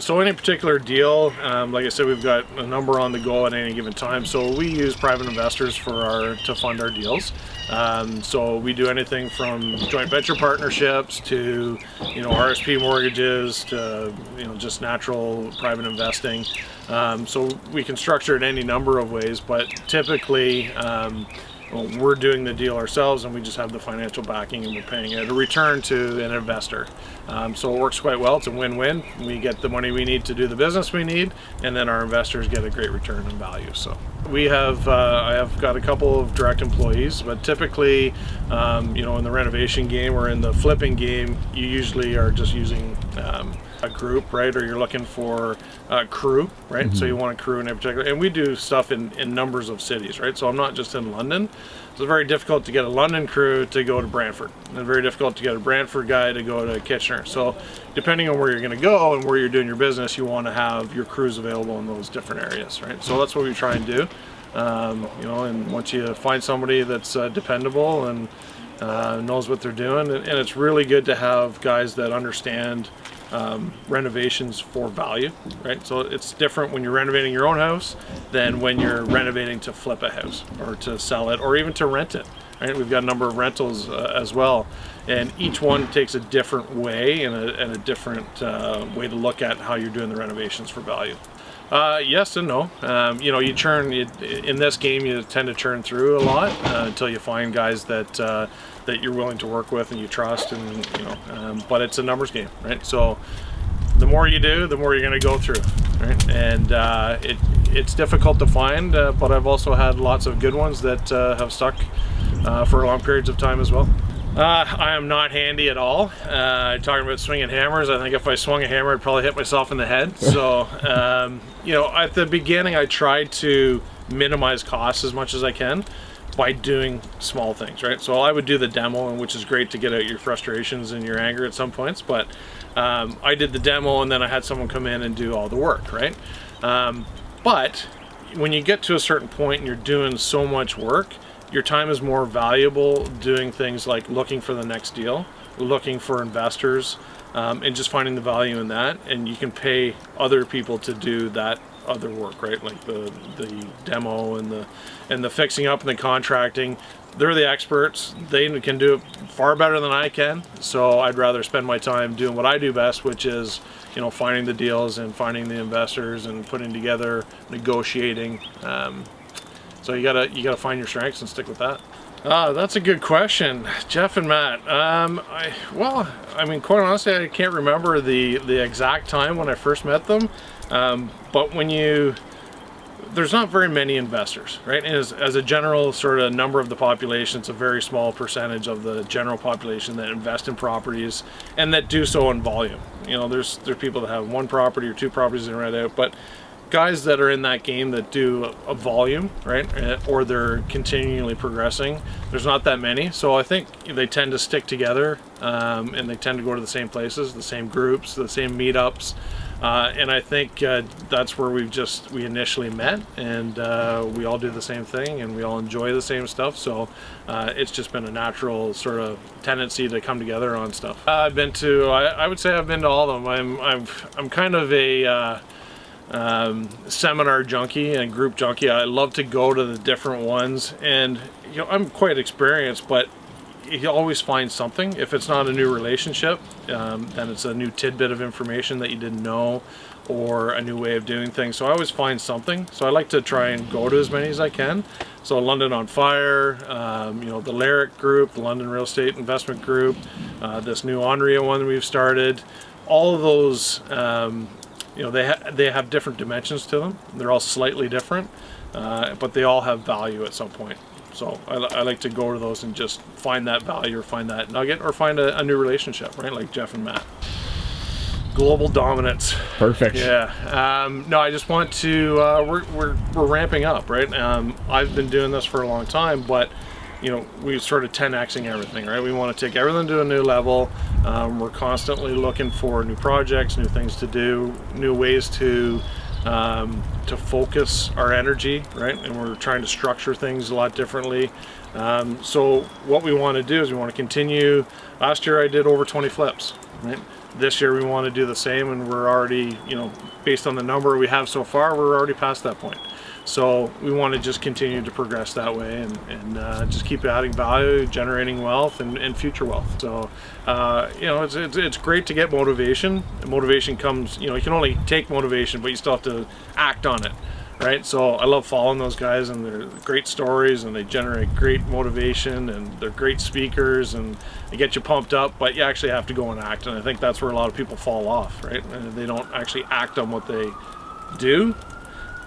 So any particular deal, like I said, we've got a number on the go at any given time. So we use private investors to fund our deals. So we do anything from joint venture partnerships to, RSP mortgages to, just natural private investing. So we can structure it any number of ways, but typically we're doing the deal ourselves and we just have the financial backing and we're paying a return to an investor. So it works quite well. It's a win-win. We get the money we need to do the business we need, and then our investors get a great return in value. So we have, I have got a couple of direct employees, but typically, in the renovation game or in the flipping game, you usually are just using a group, right? Or you're looking for a crew, right? Mm-hmm. So you want a crew in particular, and we do stuff in numbers of cities, right? So I'm not just in London. So it's very difficult to get a London crew to go to Brantford, and very difficult to get a Brantford guy to go to Kitchener. So depending on where you're going to go and where you're doing your business, you want to have your crews available in those different areas, right? So that's what we try and do. And once you find somebody that's dependable and knows what they're doing, and it's really good to have guys that understand renovations for value, right? So it's different when you're renovating your own house than when you're renovating to flip a house or to sell it or even to rent it, right? We've got a number of rentals as well, and each one takes a different way and a different way to look at how you're doing the renovations for value. Yes and no. You churn, in this game you tend to churn through a lot until you find guys that you're willing to work with and you trust, and but it's a numbers game, right? So the more you do, the more you're going to go through, right? And it's difficult to find, but I've also had lots of good ones that have stuck for long periods of time as well. I am not handy at all. Talking about swinging hammers, I think if I swung a hammer, I'd probably hit myself in the head. So, at the beginning, I tried to minimize costs as much as I can by doing small things, right? So I would do the demo, which is great to get out your frustrations and your anger at some points, but I did the demo and then I had someone come in and do all the work, right? But when you get to a certain point and you're doing so much work, your time is more valuable doing things like looking for the next deal, looking for investors, and just finding the value in that. And you can pay other people to do that other work, right? Like the demo and the fixing up and the contracting. They're the experts. They can do it far better than I can. So I'd rather spend my time doing what I do best, which is, finding the deals and finding the investors and putting together, negotiating. So you gotta find your strengths and stick with that. That's a good question, Jeff and Matt. Quite honestly, I can't remember the exact time when I first met them. But there's not very many investors, right? And as a general sort of number of the population, it's a very small percentage of the general population that invest in properties and that do so in volume. There's people that have one property or two properties they rent out, but guys that are in that game that do a volume, right, or they're continually progressing, there's not that many. So I think they tend to stick together, and they tend to go to the same places, the same groups, the same meetups, and I think that's where we initially met, and we all do the same thing and we all enjoy the same stuff. So it's just been a natural sort of tendency to come together on stuff. I would say I've been to all of them. I'm kind of a seminar junkie and group junkie. I love to go to the different ones, and I'm quite experienced, but you always find something. If it's not a new relationship, then it's a new tidbit of information that you didn't know, or a new way of doing things. So I always find something. So I like to try and go to as many as I can. So London on Fire, the Lyric group, the London Real Estate Investment Group, this new ONREIA one we've started. All of those they have different dimensions to them. They're all slightly different, but they all have value at some point. So I like to go to those and just find that value or find that nugget or find a new relationship, right? Like Jeff and Matt. Global dominance. Perfect. Yeah. No, I just want to, we're ramping up, right? I've been doing this for a long time, but we sort of 10xing everything, right? We want to take everything to a new level. We're constantly looking for new projects, new things to do, new ways to focus our energy, right? And we're trying to structure things a lot differently. So what we want to do is we want to continue. Last year I did over 20 flips, right? This year we want to do the same, and we're already, you know, based on the number we have so far, we're already past that point. So we want to just continue to progress that way, and just keep adding value, generating wealth, and future wealth. So you know, it's great to get motivation. Motivation comes, you know, you can only take motivation, but you still have to act on it, right? So I love following those guys, and they're great stories, and they generate great motivation, and they're great speakers, and they get you pumped up, but you actually have to go and act. And I think that's where a lot of people fall off, right? And they don't actually act on what they do.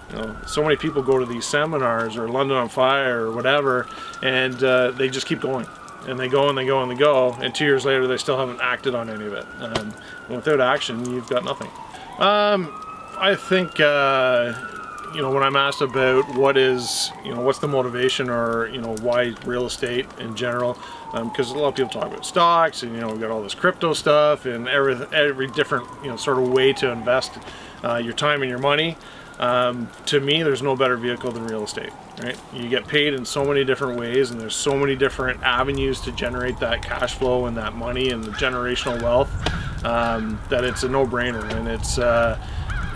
You know, so many people go to these seminars or London on Fire or whatever, and they just keep going, and they go and they go and they go, and 2 years later they still haven't acted on any of it. And without action, you've got nothing. I think you know, when I'm asked about what is, you know, what's the motivation, or, you know, why real estate in general, because a lot of people talk about stocks, and, you know, we've got all this crypto stuff and every different, you know, sort of way to invest your time and your money. To me, there's no better vehicle than real estate, right? You get paid in so many different ways, and there's so many different avenues to generate that cash flow and that money and the generational wealth, that it's a no-brainer. And it's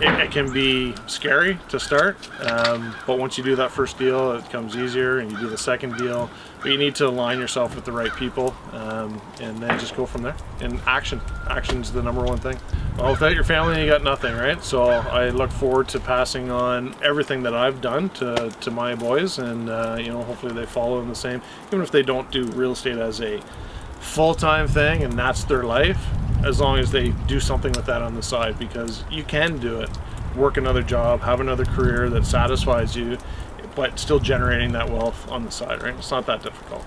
it can be scary to start, but once you do that first deal, it becomes easier, and you do the second deal. But you need to align yourself with the right people, and then just go from there. And action's the number one thing. Well, without your family, you got nothing, right? So I look forward to passing on everything that I've done to my boys, and you know, hopefully they follow in the same, even if they don't do real estate as a full-time thing and that's their life, as long as they do something with that on the side, because you can do it. Work another job, have another career that satisfies you, but still generating that wealth on the side, right? It's not that difficult.